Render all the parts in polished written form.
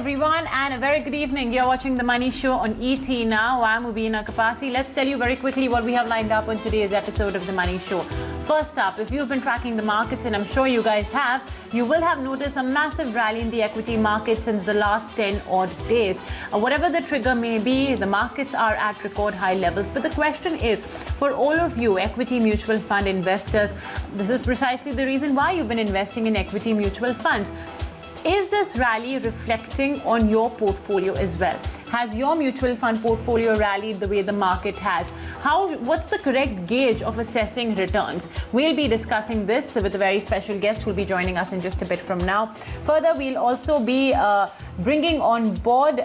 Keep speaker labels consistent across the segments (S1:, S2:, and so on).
S1: everyone, and a very good evening. You're watching The Money Show on ET now. I'm Ubina Kapasi. Let's tell you very quickly what we have lined up on today's episode of The Money Show. First up, if you've been tracking the markets, and I'm sure you guys have, you will have noticed a massive rally in the equity market since the last 10 odd days. Whatever the trigger may be, the markets are at record high levels. But the question is, for all of you equity mutual fund investors, this is precisely the reason why you've been investing in equity mutual funds. Is this rally reflecting on your portfolio as well? Has your mutual fund portfolio rallied the way the market has? What's the correct gauge of assessing returns? We'll be discussing this with a very special guest who will be joining us in just a bit from now. Further, we'll also be bringing on board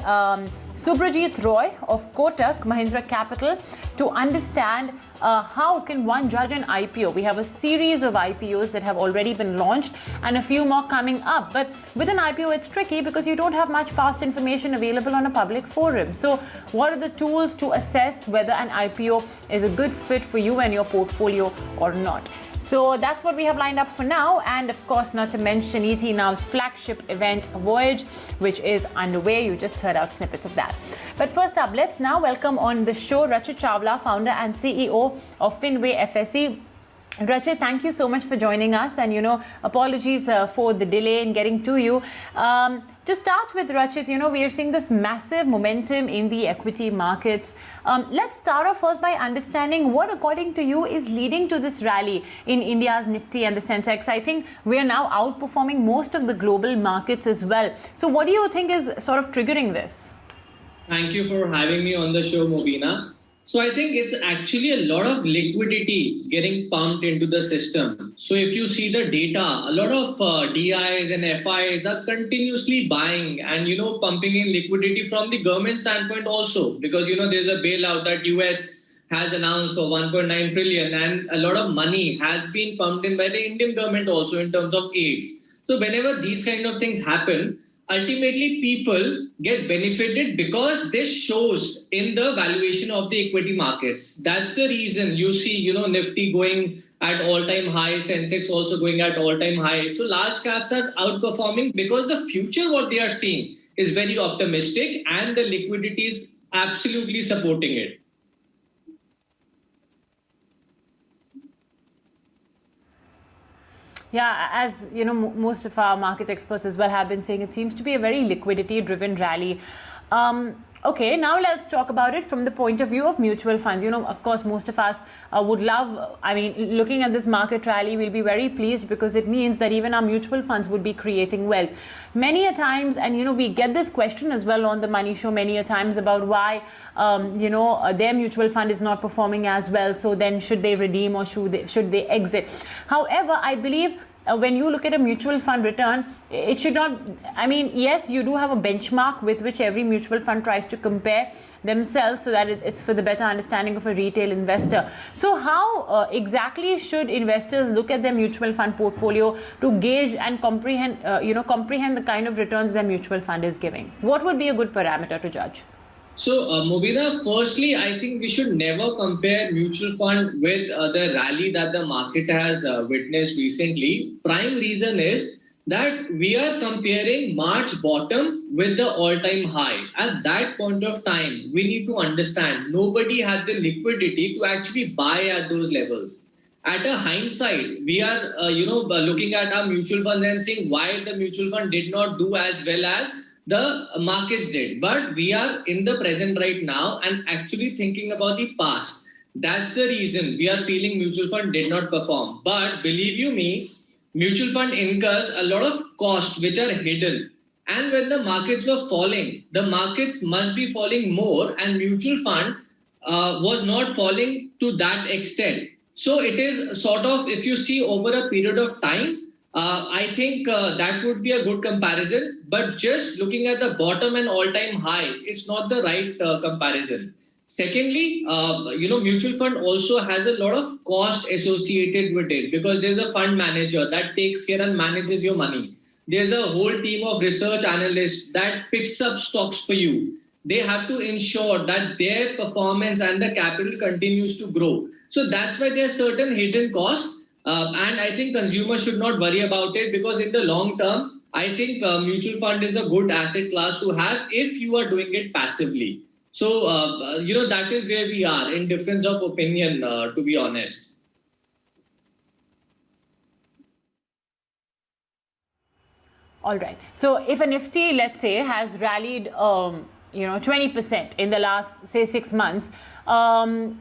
S1: Subrajit Roy of Kotak Mahindra Capital to understand how can one judge an IPO. We have a series of IPOs that have already been launched and a few more coming up. But with an IPO, it's tricky because you don't have much past information available on a public forum. So what are the tools to assess whether an IPO is a good fit for you and your portfolio or not? So that's what we have lined up for now. And of course, not to mention ET Now's flagship event, Voyage, which is underway. You just heard out snippets of that. But first up, let's now welcome on the show Rachit Chawla, founder and CEO of Runway FSC. Rachit, thank you so much for joining us, and apologies for the delay in getting to you. To start with, Rachit, we are seeing this massive momentum in the equity markets. Let's start off first by understanding what, according to you, is leading to this rally in India's Nifty and the Sensex. I think we are now outperforming most of the global markets as well. So what do you think is sort of triggering this?
S2: Thank you for having me on the show, Mobina. So I think it's actually a lot of liquidity getting pumped into the system. So if you see the data, a lot of DIAs and FIAs are continuously buying and, pumping in liquidity from the government standpoint also, because, there's a bailout that US has announced for 1.9 trillion, and a lot of money has been pumped in by the Indian government also in terms of aids. So whenever these kind of things happen, ultimately people get benefited because this shows in the valuation of the equity markets. That's the reason you see, Nifty going at all-time high, Sensex also going at all-time high. So large caps are outperforming because the future, what they are seeing, is very optimistic and the liquidity is absolutely supporting it.
S1: Yeah, as most of our market experts as well have been saying, it seems to be a very liquidity-driven rally. Okay, now let's talk about it from the point of view of mutual funds. Of course, most of us would love, looking at this market rally, we'll be very pleased because it means that even our mutual funds would be creating wealth. Many a times, and we get this question as well on the Money Show many a times about why, their mutual fund is not performing as well. So then should they redeem or should they exit? However, I believe when you look at a mutual fund return, it should not, yes, you do have a benchmark with which every mutual fund tries to compare themselves so that it's for the better understanding of a retail investor. So how exactly should investors look at their mutual fund portfolio to gauge and comprehend the kind of returns their mutual fund is giving? What would be a good parameter to judge?
S2: So, Mobina, firstly, I think we should never compare mutual fund with the rally that the market has witnessed recently. Prime reason is that we are comparing March bottom with the all-time high. At that point of time, we need to understand nobody had the liquidity to actually buy at those levels. At a hindsight, we are, looking at our mutual funds and seeing why the mutual fund did not do as well as the markets did. But we are in the present right now and actually thinking about the past. That's the reason we are feeling mutual fund did not perform. But believe you me, mutual fund incurs a lot of costs which are hidden. And when the markets were falling, the markets must be falling more, and mutual fund was not falling to that extent. So it is sort of, if you see over a period of time, I think that would be a good comparison. But just looking at the bottom and all-time high, it's not the right comparison. Secondly, mutual fund also has a lot of cost associated with it because there's a fund manager that takes care and manages your money. There's a whole team of research analysts that picks up stocks for you. They have to ensure that their performance and the capital continues to grow. So that's why there are certain hidden costs. And I think consumers should not worry about it because in the long term, I think mutual fund is a good asset class to have if you are doing it passively. So, that is where we are in difference of opinion, to be honest.
S1: All right. So if a Nifty, let's say, has rallied, 20% in the last, say, 6 months, then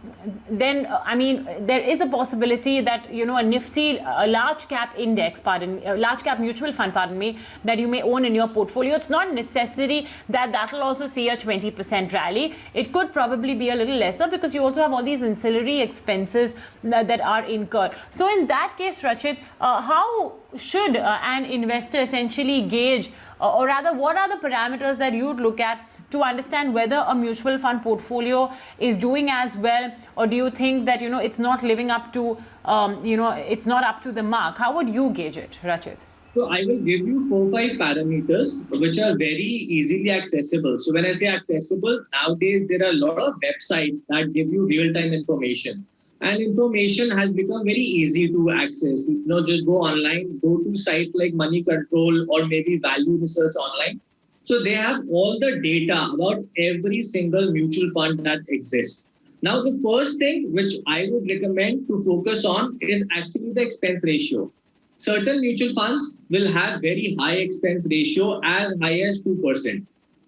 S1: there is a possibility that a Nifty, a large cap index, large cap mutual fund, that you may own in your portfolio. It's not necessary that that will also see a 20% rally. It could probably be a little lesser because you also have all these ancillary expenses that are incurred. So in that case, Rachit, how should an investor essentially gauge, or rather, what are the parameters that you'd look at to understand whether a mutual fund portfolio is doing as well, or do you think that it's not living up to it's not up to the mark? How would you gauge it, Rachit?
S2: So I will give you 4-5 parameters which are very easily accessible. So when I say accessible, nowadays there are a lot of websites that give you real-time information. And information has become very easy to access. Just go online, go to sites like Money Control or maybe Value Research Online. So they have all the data about every single mutual fund that exists. Now, the first thing which I would recommend to focus on is actually the expense ratio. Certain mutual funds will have very high expense ratio, as high as 2%.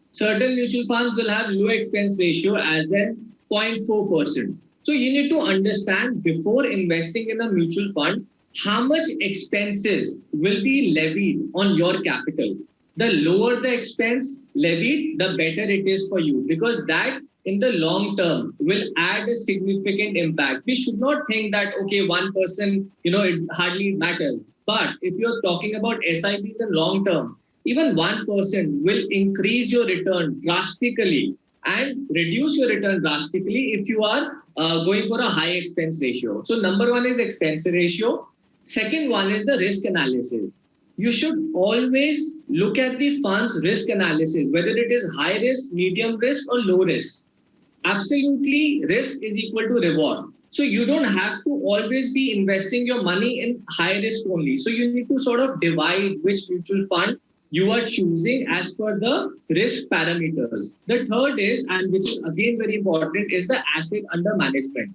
S2: Certain mutual funds will have low expense ratio as in 0.4%. So you need to understand before investing in a mutual fund, how much expenses will be levied on your capital. The lower the expense levied, the better it is for you, because that in the long term will add a significant impact. We should not think that, okay, 1%, it hardly matters. But if you're talking about SIP in the long term, even 1% will increase your return drastically and reduce your return drastically if you are going for a high expense ratio. So number one is expense ratio. Second one is the risk analysis. You should always look at the fund's risk analysis, whether it is high risk, medium risk, or low risk. Absolutely, risk is equal to reward. So you don't have to always be investing your money in high risk only. So you need to sort of divide which mutual fund you are choosing as per the risk parameters. The third is, and which is again very important, is the asset under management.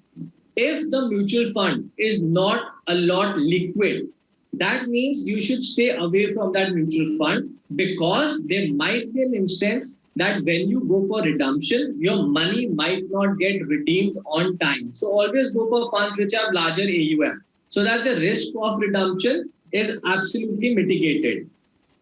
S2: If the mutual fund is not a lot liquid, that means you should stay away from that mutual fund, because there might be an instance that when you go for redemption, your money might not get redeemed on time. So always go for funds which have larger AUM, so that the risk of redemption is absolutely mitigated.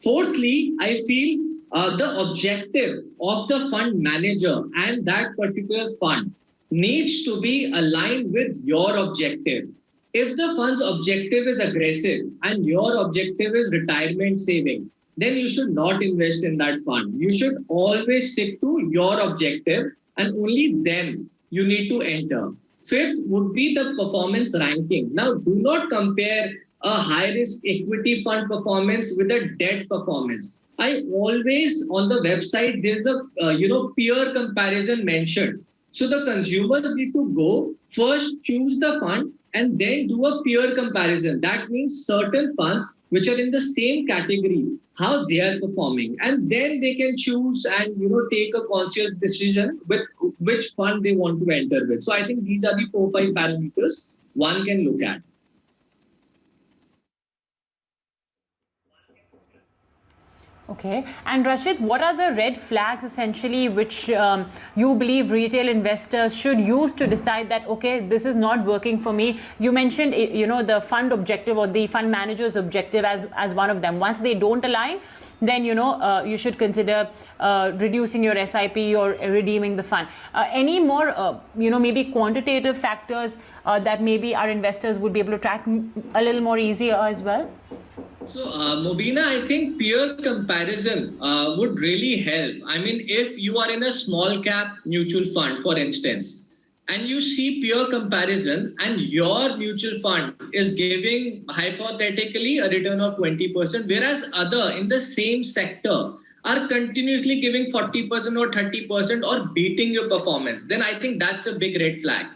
S2: Fourthly, I feel the objective of the fund manager and that particular fund needs to be aligned with your objective. If the fund's objective is aggressive and your objective is retirement saving, then you should not invest in that fund. You should always stick to your objective, and only then you need to enter. Fifth would be the performance ranking. Now, do not compare a high risk equity fund performance with a debt performance. I always, on the website, there's a peer comparison mentioned. So the consumers need to go first, choose the fund, and then do a peer comparison. That means certain funds which are in the same category, how they are performing, and then they can choose and take a conscious decision with which fund they want to enter with. So I think these are the 4-5 parameters one can look at.
S1: Okay. And Rachit, what are the red flags essentially which you believe retail investors should use to decide that, okay, this is not working for me? You mentioned, the fund objective or the fund manager's objective as one of them. Once they don't align, then, you should consider reducing your SIP or redeeming the fund. Any more, maybe quantitative factors that maybe our investors would be able to track a little more easier as well?
S2: So, Mobina, I think peer comparison would really help. I mean, if you are in a small cap mutual fund, for instance, and you see peer comparison and your mutual fund is giving hypothetically a return of 20%, whereas other in the same sector are continuously giving 40% or 30% or beating your performance, then I think that's a big red flag.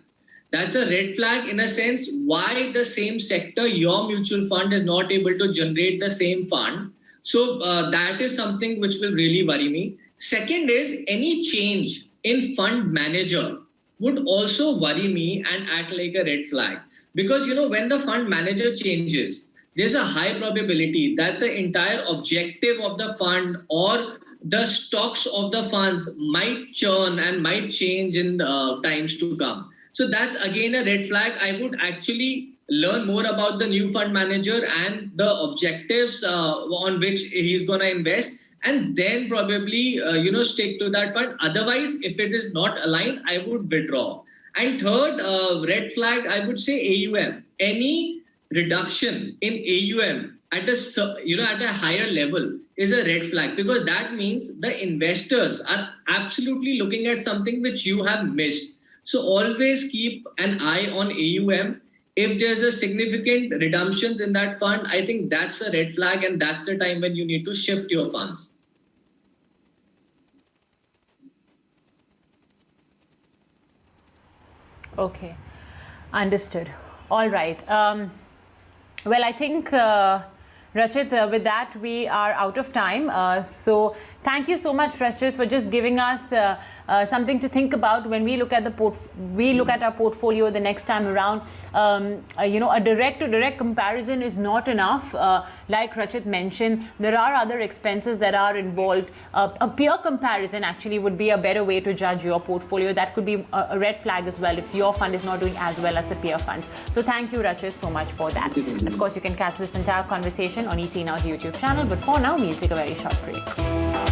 S2: That's a red flag in a sense why the same sector, your mutual fund is not able to generate the same fund, So that is something which will really worry me. Second is any change in fund manager would also worry me and act like a red flag. Because, when the fund manager changes, there's a high probability that the entire objective of the fund or the stocks of the funds might churn and might change in the times to come. So that's again a red flag. I would actually learn more about the new fund manager and the objectives on which he's going to invest, and then probably stick to that fund. Otherwise, if it is not aligned, I would withdraw. And third red flag, I would say AUM. Any reduction in AUM at a higher level is a red flag, because that means the investors are absolutely looking at something which you have missed. So always keep an eye on AUM. If there's a significant redemptions in that fund, I think that's a red flag, and that's the time when you need to shift your funds.
S1: Okay, understood. All right. Well, I think, Rachit, with that, we are out of time. So thank you so much, Rachit, for just giving us something to think about when we look at our portfolio the next time around. A direct-to-direct comparison is not enough. Like Rachit mentioned, there are other expenses that are involved. A peer comparison actually would be a better way to judge your portfolio. That could be a red flag as well if your fund is not doing as well as the peer funds. So thank you, Rachit, so much for that. Of course, you can catch this entire conversation on ET Now's YouTube channel. But for now, we'll take a very short break.